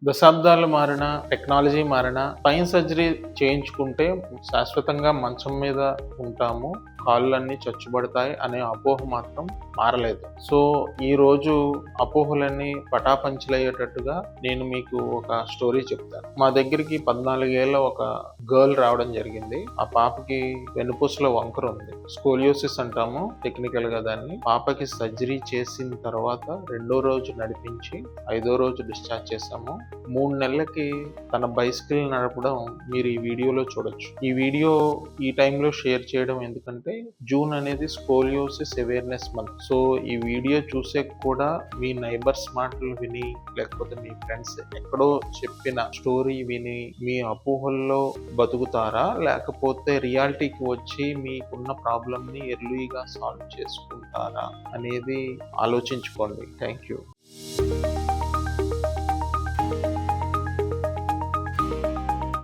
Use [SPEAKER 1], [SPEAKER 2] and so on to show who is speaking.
[SPEAKER 1] దశాబ్దాలు మారినా, టెక్నాలజీ మారినా, స్పైన్ సర్జరీ చేయించుకుంటే శాశ్వతంగా మంచం మీద ఉంటాము, కాళ్ళన్నీ చచ్చుబడతాయి అనే అపోహ మాత్రం మారలేదు. సో ఈరోజు అపోహలన్నీ పటాపంచలయ్యేటట్టుగా నేను మీకు ఒక స్టోరీ చెప్తాను. మా దగ్గరికి 14 ఏళ్ల ఒక గర్ల్ రావడం జరిగింది. ఆ పాపకి వెన్నుపూసలో వంకర ఉంది. స్కోలియోసిస్ అంటాము టెక్నికల్ గా దాన్ని. పాపకి సర్జరీ చేసిన తర్వాత 2వ రోజు నడిపించి 5వ రోజు డిశ్చార్జ్ చేశాము. 3 నెలలకి తన బైసికల్ నడపడం మీరు ఈ వీడియోలో చూడొచ్చు. ఈ వీడియో ఈ టైంలో షేర్ చేయడం ఎందుకంటే జూన్ అనేది స్కోలియోసిస్ అవేర్నెస్ మంత్. సో ఈ వీడియో చూసే కూడా మీ నైబర్స్ మాటలు విని, లేకపోతే మీ ఫ్రెండ్స్ ఎక్కడో చెప్పిన స్టోరీ విని మీ అపోహల్లో బతుకుతారా, లేకపోతే రియాలిటీకి వచ్చి మీకున్న ప్రాబ్లమ్ ని ఎర్లీగా సాల్వ్ చేసుకుంటారా అనేది ఆలోచించుకోండి. Thank you.